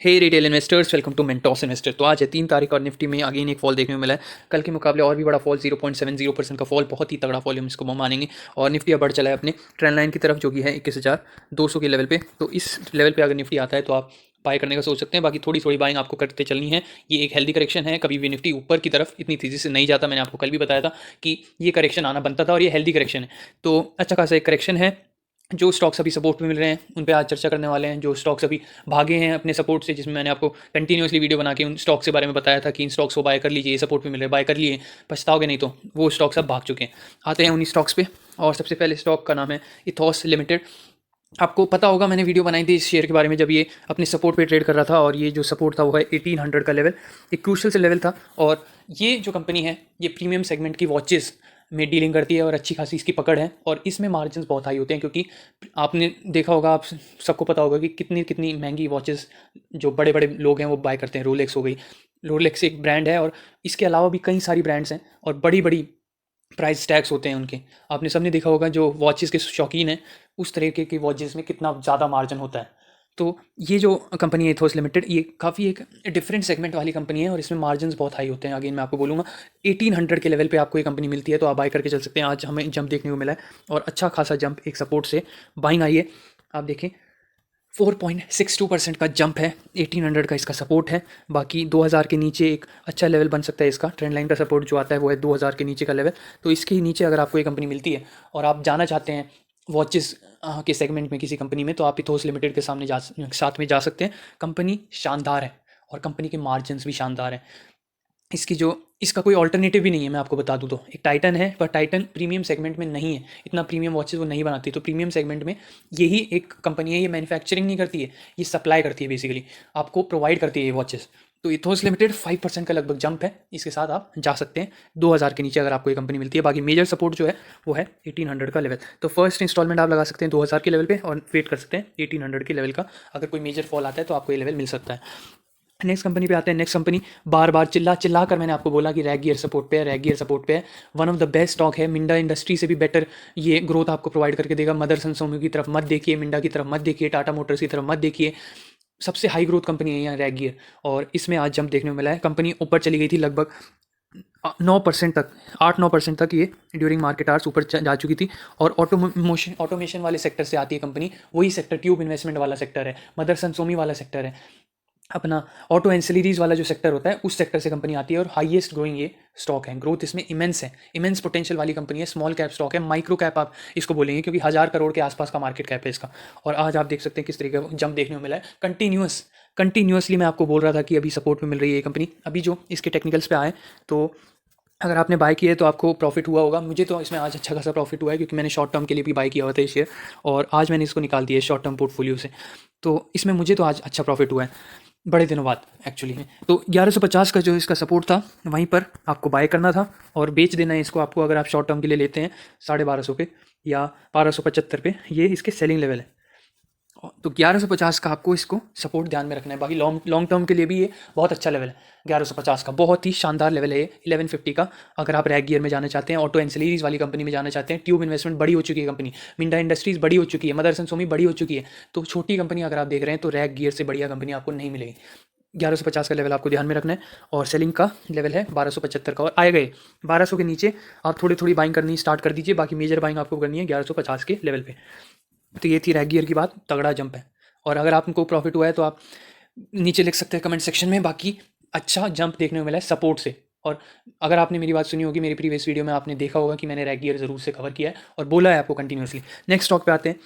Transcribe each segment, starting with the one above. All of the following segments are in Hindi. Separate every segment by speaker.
Speaker 1: Hey retail investors, welcome to Mentos investor. तो आज है 3 तारीख और निफ्टी में अगेन एक फॉल देखने को मिला है। कल के मुकाबले और भी बड़ा फॉल 0.70% का फॉल, बहुत ही तगड़ा फॉल हम इसको मानेंगे। और निफ्टी अब बढ़ चला है अपने ट्रेंड लाइन की तरफ, जो कि है 21,200 के लेवल पे। तो इस लेवल पे अगर निफ्टी आता है तो आप बाय करने का सोच सकते हैं। बाकी थोड़ी थोड़ी बाइंग आपको करते चलनी है। ये एक हेल्दी करेक्शन है, कभी भी निफ्टी ऊपर की तरफ इतनी तेज़ी से नहीं जाता। मैंने आपको कल भी बताया था कि ये करेक्शन आना बनता था और ये हेल्दी करेक्शन है। तो अच्छा खासा एक करेक्शन है। जो स्टॉक्स अभी सपोर्ट पे मिल रहे हैं उन पे आज चर्चा करने वाले हैं। जो स्टॉक्स अभी भागे हैं अपने सपोर्ट से, जिसमें मैंने आपको कंटिन्यूसली वीडियो बना के उन स्टॉक्स के बारे में बताया था कि इन स्टॉक्स को बाय कर लीजिए, ये सपोर्ट पे मिल रहे हैं, बाय कर लिए, पछताओगे नहीं। तो वो स्टॉक्स अब भाग चुके हैं। आते हैं उन्हीं स्टॉक्स पे। और सबसे पहले स्टॉक का नाम है इथॉस लिमिटेड। आपको पता होगा, मैंने वीडियो बनाई थी इस शेयर के बारे में जब ये अपने सपोर्ट पे ट्रेड कर रहा था। और ये जो सपोर्ट था वो है 1800 का लेवल, एक क्रूशल से लेवल था। और ये जो कंपनी है ये प्रीमियम सेगमेंट की वॉचेस में डीलिंग करती है और अच्छी खासी इसकी पकड़ है। और इसमें मार्जिन बहुत हाई होते हैं, क्योंकि आपने देखा होगा, आप सबको पता होगा कि कितनी कितनी महंगी वॉचेस जो बड़े बड़े लोग हैं वो बाय करते हैं। रोलेक्स हो गई, रोलेक्स एक ब्रांड है, और इसके अलावा भी कई सारी ब्रांड्स हैं और बड़ी बड़ी प्राइस टैग्स होते हैं उनके। आपने सबने देखा होगा, जो वॉचेस के शौकीन हैं, उस तरीके की वॉचेस में कितना ज़्यादा मार्जिन होता है। तो ये जो कंपनी है इथोस लिमिटेड, ये काफ़ी एक डिफरेंट सेगमेंट वाली कंपनी है और इसमें मार्जिन बहुत हाई होते हैं। अगेन मैं आपको बोलूँगा 1800 के लेवल पे आपको ये कंपनी मिलती है तो आप बाय करके चल सकते हैं। आज हमें जंप देखने को मिला है और अच्छा खासा जंप, एक सपोर्ट से बाइंग आई है। आप देखें 4.62% का जंप है। 1800 का इसका सपोर्ट है। बाकी 2000 के नीचे एक अच्छा लेवल बन सकता है इसका। ट्रेंड लाइन का सपोर्ट जो आता है वो है 2000 के नीचे का लेवल। तो इसके नीचे अगर आपको ये कंपनी मिलती है और आप जाना चाहते हैं वॉचेस के सेगमेंट में किसी कंपनी में, तो आप इथोस लिमिटेड के साथ में जा सकते हैं। कंपनी शानदार है और कंपनी के मार्जिन्स भी शानदार हैं। इसका कोई ऑल्टरनेटिव भी नहीं है। मैं आपको बता दूं तो एक टाइटन है, पर टाइटन प्रीमियम सेगमेंट में नहीं है। इतना प्रीमियम वॉचेस वो नहीं बनाती। तो प्रीमियम सेगमेंट में यही एक कंपनी है। ये मैन्युफैक्चरिंग नहीं करती है, ये सप्लाई करती है, बेसिकली आपको प्रोवाइड करती है ये वॉचेस। तो इथोस लिमिटेड 5% का लगभग जंप है। इसके साथ आप जा सकते हैं 2000 के नीचे अगर आपको ये कंपनी मिलती है। बाकी मेजर सपोर्ट जो है वो है 1800 का लेवल। तो फर्स्ट इंस्टॉलमेंट आप लगा सकते हैं 2000 के लेवल पे और वेट कर सकते हैं 1800 के लेवल का। अगर कोई मेजर फॉल आता है तो आपको ये लेवल मिल सकता है। नेक्स्ट कंपनी पे आते हैं। नेक्स्ट कंपनी बार बार चिल्ला चिल्ला कर मैंने आपको बोला कि रैग गियर सपोर्ट पे है, रैग गियर सपोर्ट पे है। One of the best stock है। मिंडा इंडस्ट्री से भी बेटर ये ग्रोथ आपको प्रोवाइड करके देगा। मदरसन सोम्यू की तरफ मत देखिए, मिंडा की तरफ मत देखिए, टाटा मोटर्स की तरफ मत देखिए। सबसे हाई ग्रोथ कंपनी है यहाँ रैग गियर, और इसमें आज जंप देखने को मिला है। कंपनी ऊपर चली गई थी लगभग 9% तक, 8-9% तक ये ड्यूरिंग मार्केट आवर्स ऊपर जा चुकी थी। और ऑटोमेशन वाले सेक्टर से आती है कंपनी। वही सेक्टर ट्यूब इन्वेस्टमेंट वाला सेक्टर है, मदरसन सोमी वाला सेक्टर है, अपना ऑटो एंसिलरीज वाला जो सेक्टर होता है उस सेक्टर से कंपनी आती है। और हाईएस्ट ग्रोइंग ये स्टॉक है। ग्रोथ इसमें इमेंस है, इमेंस पोटेंशियल वाली कंपनी है। स्मॉल कैप स्टॉक है, माइक्रो कैप आप इसको बोलेंगे, क्योंकि 1000 करोड़ के आसपास का मार्केट कैप है इसका। और आज आप देख सकते हैं किस तरीके का जंप देखने को मिला है। कंटिन्यूसली मैं आपको बोल रहा था कि अभी सपोर्ट में मिल रही है ये कंपनी। अभी जो इसके टेक्निकल्स पे आए, तो अगर आपने बाय किया है तो आपको प्रॉफिट हुआ होगा। मुझे तो इसमें आज अच्छा खासा प्रॉफिट हुआ है, क्योंकि मैंने शॉर्ट टर्म के लिए भी बाय किया हुआ था ये शेयर, और आज मैंने इसको निकाल दिया है शॉर्ट टर्म पोर्टफोलियो से। तो इसमें मुझे तो आज अच्छा प्रॉफिट हुआ है, बड़े दिनों बाद एक्चुअली में। तो 1150 का जो इसका सपोर्ट था वहीं पर आपको बाय करना था और बेच देना है इसको आपको, अगर आप शॉर्ट टर्म के लिए लेते हैं 1250 पे या 1275 पे। ये इसके सेलिंग लेवल है। तो 1150 का आपको इसको सपोर्ट ध्यान में रखना है। बाकी लॉन्ग टर्म के लिए भी ये बहुत अच्छा लेवल है। 1150 का बहुत ही शानदार लेवल है ये। 1150 का अगर आप रैग गियर में जाना चाहते हैं, ऑटो एंसिलरीज वाली कंपनी में जाना चाहते हैं, ट्यूब इन्वेस्टमेंट बड़ी हो चुकी है कंपनी, मिंडा इंडस्ट्रीज बड़ी हो चुकी है, मदरसन सोमी बड़ी हो चुकी है, तो छोटी कंपनी अगर आप देख रहे हैं तो रैग गियर से बढ़िया कंपनी आपको नहीं मिलेगी। 1150 का लेवल आपको ध्यान में रखना है। और सेलिंग का लेवल है 1275 का। और आए गए 1200 के नीचे आप थोड़ी थोड़ी बाइंग करनी स्टार्ट कर दीजिए। बाकी मेजर बाइंग आपको करनी है 1150 के लेवल पे। तो ये थी रैग गियर की बात, तगड़ा जंप है। और अगर आपको प्रॉफिट हुआ है तो आप नीचे लिख सकते हैं कमेंट सेक्शन में। बाकी अच्छा जंप देखने को मिला है सपोर्ट से। और अगर आपने मेरी बात सुनी होगी, मेरी प्रीवियस वीडियो में आपने देखा होगा कि मैंने रैग गियर ज़रूर से कवर किया है और बोला है आपको कंटिन्यूसली। नेक्स्ट स्टॉक पे आते हैं।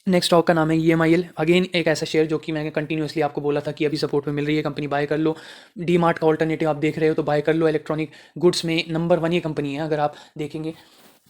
Speaker 1: नेक्स्ट स्टॉक का नाम है EMIL। अगेन एक ऐसा शेयर जो कि मैंने कंटिन्यूसली आपको बोला था कि अभी सपोर्ट में मिल रही है, कंपनी बाय कर लो। डी मार्ट का ऑल्टरनेटिव आप देख रहे हो तो बाय कर लो। इलेक्ट्रॉनिक गुड्स में नंबर 1 ये कंपनी है। अगर आप देखेंगे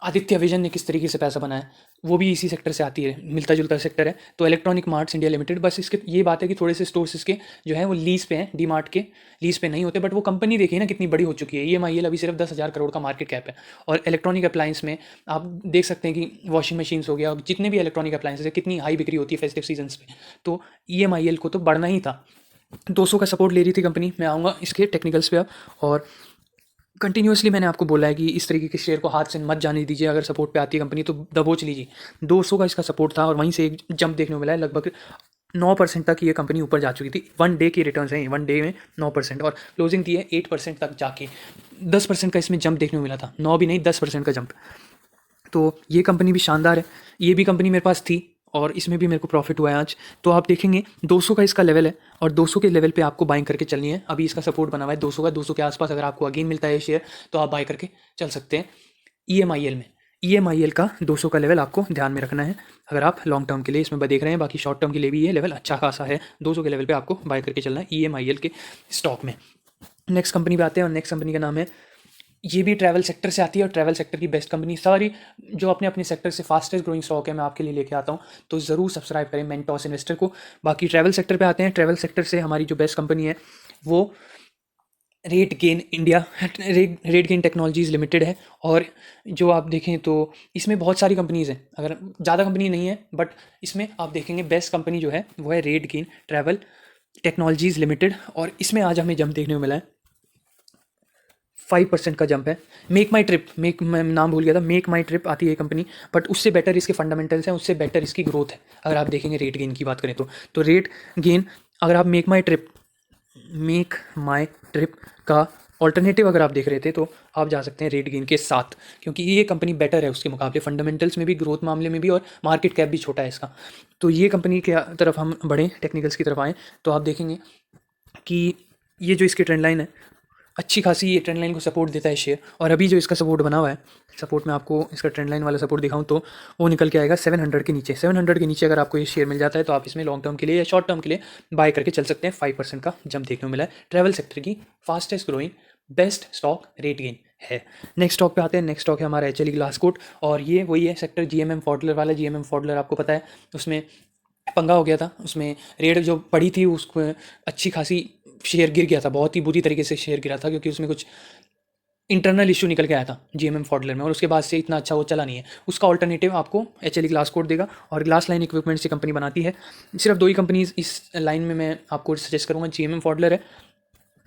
Speaker 1: आदित्य विजन ने किस तरीके से पैसा बनाया, वो भी इसी सेक्टर से आती है, मिलता जुलता सेक्टर है। तो इलेक्ट्रॉनिक मार्ट्स इंडिया लिमिटेड, बस इसके ये बात है कि थोड़े से स्टोर्स इसके जो है वो लीज पे हैं, डी मार्ट के लीज पे नहीं होते। बट वो कंपनी देखिए ना कितनी बड़ी हो चुकी है। EMIL अभी सिर्फ 10,000 करोड़ का मार्केट कैप है। और इलेक्ट्रॉनिक अप्लाइंस में आप देख सकते हैं कि वॉशिंग मशीन्स हो गया, जितने भी इलेक्ट्रॉनिक अप्लाइंसेस है, कितनी हाई बिक्री होती है फेस्टिव सीजन्स पे। तो EMIL को तो बढ़ना ही था। 200 का सपोर्ट ले रही थी कंपनी। मैं आऊँगा इसके टेक्निकल्स पे अब। और कंटिन्यूसली मैंने आपको बोला है कि इस तरीके के शेयर को हाथ से मत जाने दीजिए। अगर सपोर्ट पे आती है कंपनी तो दबोच लीजिए। 200 का इसका सपोर्ट था और वहीं से एक जंप देखने को मिला है लगभग 9% तक ये कंपनी ऊपर जा चुकी थी। 1 डे की रिटर्न्स हैं, 1 डे में 9%, और क्लोजिंग दी है 8% तक जाके। 10% का इसमें जंप देखने को मिला था, 9 भी नहीं 10% का जंप। तो ये कंपनी भी शानदार है। ये भी कंपनी मेरे पास थी और इसमें भी मेरे को प्रॉफिट हुआ है आज। तो आप देखेंगे 200 का इसका लेवल है और 200 के लेवल पे आपको बाइंग करके चलनी है। अभी इसका सपोर्ट बना हुआ है 200 का, 200 के आसपास अगर आपको अगेन मिलता है शेयर तो आप बाई करके चल सकते हैं। EMIL में, EMIL का 200 का लेवल आपको ध्यान में रखना है अगर आप लॉन्ग टर्म के लिए इसमें देख रहे हैं। बाकी शॉर्ट टर्म के लिए भी ये लेवल अच्छा खासा है, 200 के लेवल पे आपको बाय करके चलना है EMIL के स्टॉक में। नेक्स्ट कंपनी पे आते हैं और नेक्स्ट कंपनी का नाम है, ये भी ट्रैवल सेक्टर से आती है और ट्रैवल सेक्टर की बेस्ट कंपनी, सारी जो अपने अपने सेक्टर से फास्टेस्ट ग्रोइंग स्टॉक है मैं आपके लिए लेके आता हूँ। तो ज़रूर सब्सक्राइब करें मेंटॉस इन्वेस्टर को। बाकी ट्रैवल सेक्टर पे आते हैं। ट्रैवल सेक्टर से हमारी जो बेस्ट कंपनी है वो rate gain India, rate gain technologies limited है। और जो आप देखें तो इसमें बहुत सारी कंपनीज़ हैं, अगर ज़्यादा कंपनी नहीं है बट इसमें आप देखेंगे बेस्ट कंपनी जो है वो है rate gain travel technologies limited. और इसमें आज हमें जंप देखने को मिला है, 5% का जंप है। मेक माई ट्रिप, मैं नाम भूल गया था, मेक माई ट्रिप आती है कंपनी, बट उससे बेटर इसके फंडामेंटल्स हैं, उससे बेटर इसकी ग्रोथ है। अगर आप देखेंगे रेट गेन की बात करें तो रेट गेन, अगर आप मेक माई ट्रिप का ऑल्टरनेटिव अगर आप देख रहे थे तो आप जा सकते हैं रेट गेन के साथ, क्योंकि ये कंपनी बेटर है उसके मुकाबले, फंडामेंटल्स में भी, ग्रोथ मामले में भी, और मार्केट कैप भी छोटा है इसका। तो ये कंपनी के तरफ हम बढ़ें, टेक्निकल्स की तरफ आएँ तो आप देखेंगे कि ये जो इसकी ट्रेंड लाइन है अच्छी खासी, ये ट्रेंड लाइन को सपोर्ट देता है शेयर। और अभी जो इसका सपोर्ट बना हुआ है, सपोर्ट में आपको इसका ट्रेंड लाइन वाला सपोर्ट दिखाऊं तो वो निकल के आएगा 700 के नीचे। 700 के नीचे अगर आपको ये शेयर मिल जाता है तो आप इसमें लॉन्ग टर्म के लिए या शॉर्ट टर्म के लिए बाय करके चल सकते हैं। 5% का जंप देखने को मिला है। ट्रैवल सेक्टर की fastest growing best stock rate gain है। नेक्स्ट स्टॉक पे आते हैं। नेक्स्ट स्टॉक है हमारा HLE ग्लासकोट, और ये वही है सेक्टर GMM फॉडलर वाला। GMM फॉडलर आपको पता है उसमें पंगा हो गया था, उसमें रेट जो पड़ी थी उसको अच्छी खासी शेयर गिर गया था, बहुत ही बुरी तरीके से शेयर गिरा था, क्योंकि उसमें कुछ इंटरनल इशू निकल के आया था GMM फॉडलर में, और उसके बाद से इतना अच्छा वो चला नहीं है। उसका ऑल्टरनेटिव आपको HLE ग्लासकोट देगा, और ग्लास लाइन इक्विपमेंट से कंपनी बनाती है। सिर्फ 2 ही कंपनीज इस लाइन में मैं आपको सजेस्ट करूँगा, GMM फॉडलर है,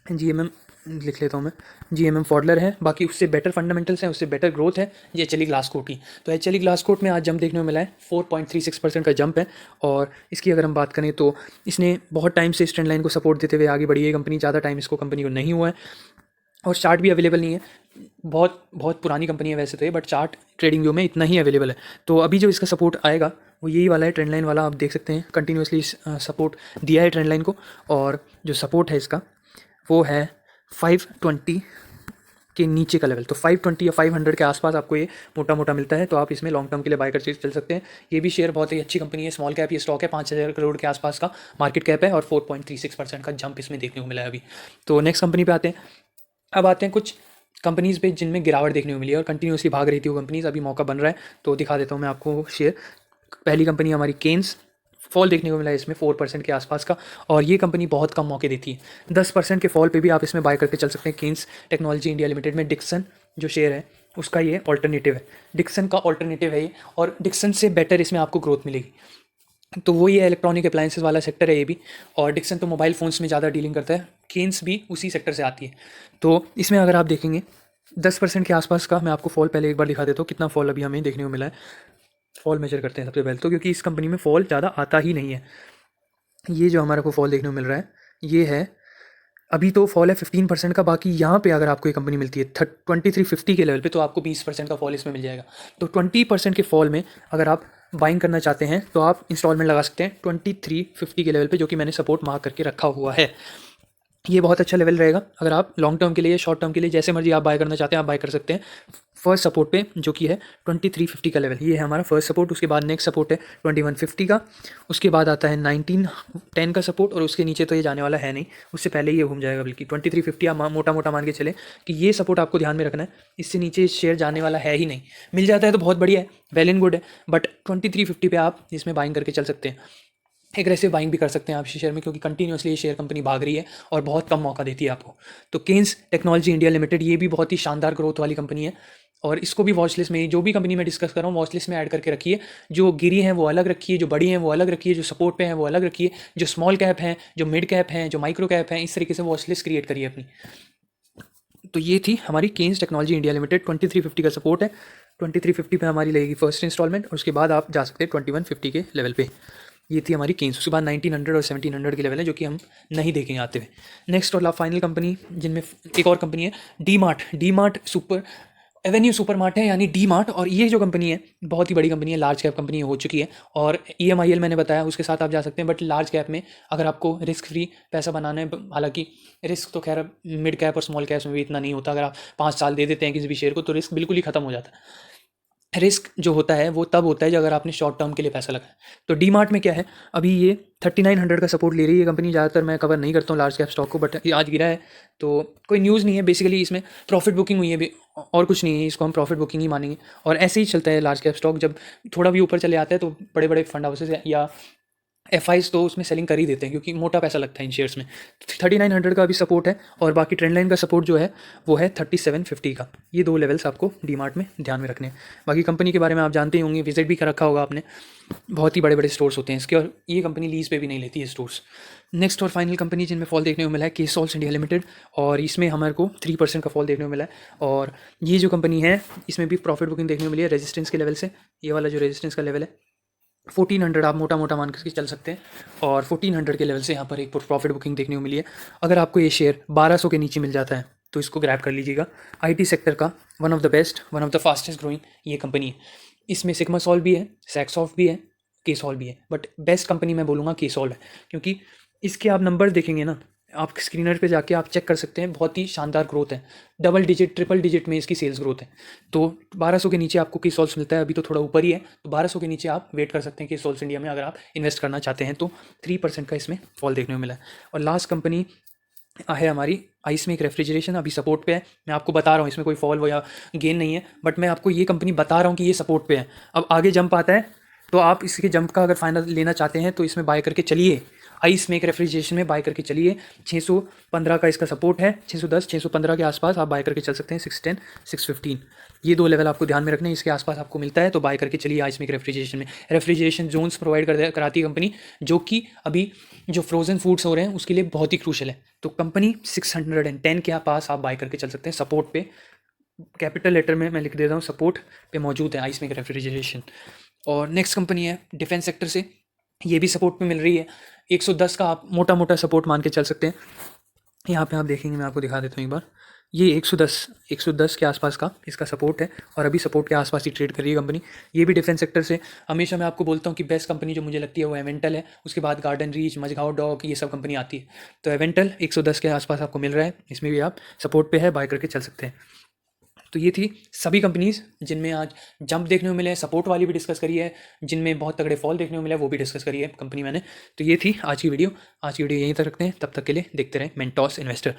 Speaker 1: GMM लिख लेता हूँ मैं, GMM फॉडलर है। बाकी उससे बेटर फंडामेंटल्स हैं, उससे बेटर ग्रोथ है ये HLE ग्लासकोट की। तो HLE ग्लासकोट में आज जंप देखने को मिला है, 4.36% का जंप है। और इसकी अगर हम बात करें तो इसने बहुत टाइम से इस ट्रेंड लाइन को सपोर्ट देते हुए आगे बढ़ी है कंपनी, ज़्यादा टाइम इसको कंपनी को नहीं हुआ है, और चार्ट भी अवेलेबल नहीं है। बहुत बहुत पुरानी कंपनी है वैसे तो ये, बट चार्ट ट्रेडिंग व्यू में इतना ही अवेलेबल है। तो अभी जो इसका सपोर्ट आएगा वो यही वाला है, ट्रेंड लाइन वाला। आप देख सकते हैं कंटिन्यूसली सपोर्ट दिया है ट्रेंड लाइन को, और जो सपोर्ट है इसका वो है 520 के नीचे का लेवल। तो 520 या 500 के आसपास आपको ये मोटा मोटा मिलता है, तो आप इसमें लॉन्ग टर्म के लिए बाय करके चल सकते हैं। ये भी शेयर बहुत ही अच्छी कंपनी है, स्मॉल कैप ये स्टॉक है, 5000 करोड़ के आसपास का मार्केट कैप है, और 4.36% का जंप इसमें देखने को मिला है अभी। तो नेक्स्ट कंपनी पे आते हैं। अब आते हैं कुछ कंपनीज़ पे जिनमें गिरावट देखने को मिली है और कंटिन्यूसली भाग रही थी वो कंपनीज़, अभी मौका बन रहा है तो दिखा देता हूँ मैं आपको शेयर। पहली कंपनी हमारी केन्स, फॉल देखने को मिला है इसमें 4% के आसपास का, और ये कंपनी बहुत कम मौके देती है। 10% के फॉल पे भी आप इसमें बाय करके चल सकते हैं। केन्स टेक्नोलॉजी इंडिया लिमिटेड में डिक्सन जो शेयर है उसका ये ऑल्टरनेटिव है, डिक्सन का ऑल्टरनेटिव है ये, और डिक्सन से बेटर इसमें आपको ग्रोथ मिलेगी। तो वो ये इलेक्ट्रॉनिक अप्लायंसेस वाला सेक्टर है ये भी, और डिक्सन तो मोबाइल फ़ोन्स में ज़्यादा डीलिंग करता है, केन्स भी उसी सेक्टर से आती है। तो इसमें अगर आप देखेंगे 10% के आसपास का, मैं आपको फॉल पहले एक बार दिखा देता हूँ कितना फॉल अभी हमें देखने को मिला है। फॉल मेजर करते हैं सबसे पहले तो, क्योंकि इस कंपनी में फॉल ज़्यादा आता ही नहीं है। ये जो हमारा को फॉल देखने को मिल रहा है ये है, अभी तो फॉल है 15% का। बाकी यहाँ पे अगर आपको ये कंपनी मिलती है 2350 के लेवल पे तो आपको 20% का फॉल इसमें मिल जाएगा। तो 20% के फॉल में अगर आप बाइंग करना चाहते हैं तो आप इंस्टॉलमेंट लगा सकते हैं 2350 के लेवल पे, जो कि मैंने सपोर्ट मार्क करके रखा हुआ है। ये बहुत अच्छा लेवल रहेगा अगर आप लॉन्ग टर्म के लिए, शॉर्ट टर्म के लिए, जैसे मर्जी आप बाय करना चाहते हैं आप बाय कर सकते हैं। फर्स्ट सपोर्ट पे जो कि है 2350 का लेवल, ये है हमारा फर्स्ट सपोर्ट। उसके बाद नेक्स्ट सपोर्ट है 2150 का, उसके बाद आता है 1910 का सपोर्ट, और उसके नीचे तो ये जाने वाला है नहीं, उससे पहले ही ये घूम जाएगा बल्कि 2350 आप मोटा मोटा मान के चले कि ये सपोर्ट आपको ध्यान में रखना है। इससे नीचे शेयर जाने वाला है ही नहीं, मिल जाता है तो बहुत बढ़िया है, वेल एंड गुड है, बट 2350 पे आप इसमें बाइंग करके चल सकते हैं। एग्रेसिव बाइंग भी कर सकते हैं आप शेयर में, क्योंकि कंटिन्यूसली ये शेयर कंपनी भाग रही है और बहुत कम मौका देती है आपको। तो केन्स टेक्नोलॉजी इंडिया लिमिटेड ये भी बहुत ही शानदार ग्रोथ वाली कंपनी है, और इसको भी वॉच लिस्ट में, जो भी कंपनी मैं डिस्कस कर रहा हूँ वॉच लिस्ट में ऐड करके रखिए। जो गिरी हैं वो अलग रखिए, जो बड़ी हैं वो अलग रखिए, जो सपोर्ट पे हैं वो अलग रखिए, जो स्मॉल कैप हैं, जो मिड कैप हैं, जो माइक्रो कैप हैं, इस तरीके से वॉच लिस्ट क्रिएट करिए अपनी। तो ये थी हमारी केन्स टेक्नोलॉजी इंडिया लिमिटेड, 2350 का सपोर्ट है, 2350 पे हमारी लगेगी फर्स्ट इंस्टॉलमेंट, और उसके बाद आप जा सकते हैं 2150 के लेवल पे। ये थी हमारी केन्स। उसके बाद 1900 और 1700 के लेवल है जो कि हम नहीं देखेंगे आते हुए। नेक्स्ट और फाइनल कंपनी जिनमें एक और कंपनी है D mart. D mart super Avenue super mart है यानी डी मार्ट, और ये जो कंपनी है बहुत ही बड़ी कंपनी है, लार्ज कैप कंपनी हो चुकी है। और EMIL मैंने बताया उसके साथ आप जा सकते हैं, बट लार्ज कैप में अगर आपको रिस्क फ्री पैसा बनाना है, हालांकि रिस्क तो खैर मिड कैप और स्मॉल कैप्स में भी इतना नहीं होता। अगर आप 5 साल दे देते हैं किसी भी शेयर को तो रिस्क बिल्कुल ही खत्म हो जाता है। रिस्क जो होता है वो तब होता है जब अगर आपने शॉर्ट टर्म के लिए पैसा लगाया। तो डी मार्ट में क्या है, अभी ये 3900 का सपोर्ट ले रही है कंपनी। ज़्यादातर मैं कवर नहीं करता हूँ लार्ज कैप स्टॉक को, बट ये आज गिरा है तो कोई न्यूज़ नहीं है। बेसिकली इसमें प्रॉफिट बुकिंग हुई है और कुछ नहीं है, इसको हम प्रॉफिट बुकिंग ही मानेंगे। और ऐसे ही चलता है लार्ज कैप स्टॉक, जब थोड़ा भी ऊपर चले आता है तो बड़े बड़े फंड हाउसेज या FIs तो उसमें सेलिंग कर ही देते हैं क्योंकि मोटा पैसा लगता है इन शेयर्स में। 3900 का भी सपोर्ट है और बाकी ट्रेंड लाइन का सपोर्ट जो है वो है 3750 का। ये 2 लेवल्स आपको डीमार्ट में ध्यान में रखने हैं। बाकी कंपनी के बारे में आप जानते ही होंगे, विजिट भी कर रखा होगा आपने। बहुत ही बड़े बड़े स्टोर्स होते हैं इसके, और ये कंपनी लीज पे भी नहीं लेती है स्टोर्स। नेक्स्ट और फाइनल कंपनी जिनमें फॉल देखने को मिला है केसॉल्स इंडिया लिमिटेड, और इसमें हमारे को 3% का फॉल देखने को मिला है। और ये जो कंपनी है इसमें भी प्रॉफिट बुकिंग देखने को मिली है रेजिस्टेंस के लेवल से। ये वाला जो रेजिस्टेंस का लेवल है 1400 आप मोटा मोटा मान के चल सकते हैं, और 1400 के लेवल से यहाँ पर एक प्रॉफिट बुकिंग देखने को मिली है। अगर आपको ये शेयर 1200 के नीचे मिल जाता है तो इसको ग्रैब कर लीजिएगा। IT सेक्टर का one of the best, one of the fastest growing ये कंपनी है। इसमें सिग्मा सॉल्व भी है, सैक्सॉफ्ट भी है, केसॉल भी है, बट बेस्ट कंपनी मैं बोलूँगा केसॉल है, क्योंकि इसके आप नंबर देखेंगे ना, आप स्क्रीनर पे जाके आप चेक कर सकते हैं, बहुत ही शानदार ग्रोथ है। डबल डिजिट ट्रिपल डिजिट में इसकी सेल्स ग्रोथ है। तो 1200 के नीचे आपको केसॉल्स मिलता है, अभी तो थोड़ा ऊपर ही है, तो 1200 के नीचे आप वेट कर सकते हैं केसॉल्स इंडिया में अगर आप इन्वेस्ट करना चाहते हैं। तो 3% का इसमें फॉल देखने को मिला है। और लास्ट कंपनी है हमारी आइसमेक रेफ्रिजरेशन, अभी सपोर्ट पे है। मैं आपको बता रहा हूँ इसमें कोई फॉल या गेन नहीं है, बट मैं आपको ये कंपनी बता रहा हूँ कि ये सपोर्ट पे है। अब आगे जंप आता है तो आप इसके जंप का अगर फाइनल लेना चाहते हैं तो इसमें बाय करके चलिए, आइस मेक रेफ्रिजरेशन में बाय करके चलिए। 615 का इसका सपोर्ट है, 610 615 के आसपास आप बाय करके चल सकते हैं। 610 615 ये 2 लेवल आपको ध्यान में रखने हैं, इसके आसपास आपको मिलता है तो बाय करके चलिए आइस मेक रेफ्रिजरेशन में। रेफ्रिजरेशन जोन्स प्रोवाइड कराती है कंपनी, जो कि अभी जो फ्रोजन फूड्स हो रहे हैं उसके लिए बहुत ही क्रूशल है। तो कंपनी 610 के पास आप बाय करके चल सकते हैं। सपोर्ट पे कैपिटल लेटर में मैं लिख देता हूँ, सपोर्ट पे मौजूद है आइस मेक रेफ्रिजरेशन। और नेक्स्ट कंपनी है डिफेंस सेक्टर से, ये भी सपोर्ट पे मिल रही है। 110 का आप मोटा मोटा सपोर्ट मान के चल सकते हैं। यहाँ पे आप देखेंगे, मैं आपको दिखा देता हूँ एक बार, ये 110 के आसपास का इसका सपोर्ट है, और अभी सपोर्ट के आसपास ही ट्रेड कर रही है कंपनी। ये भी डिफेंस सेक्टर से। हमेशा मैं आपको बोलता हूँ कि बेस्ट कंपनी जो मुझे लगती है वो एवेंटल है, उसके बाद गार्डन रीच, मझगांव डॉक, ये सब कंपनी आती है। तो एवेंटल 110 के आसपास आपको मिल रहा है, इसमें भी आप सपोर्ट पे है, बाय करके चल सकते हैं। तो ये थी सभी कंपनीज जिनमें आज जंप देखने को मिले हैं। सपोर्ट वाली भी डिस्कस करी है, जिनमें बहुत तगड़े फॉल देखने को मिला है वो भी डिस्कस करी है कंपनी मैंने। तो ये थी आज की वीडियो। आज की वीडियो यहीं तक रखते हैं, तब तक के लिए देखते रहें मेंटॉस इन्वेस्टर।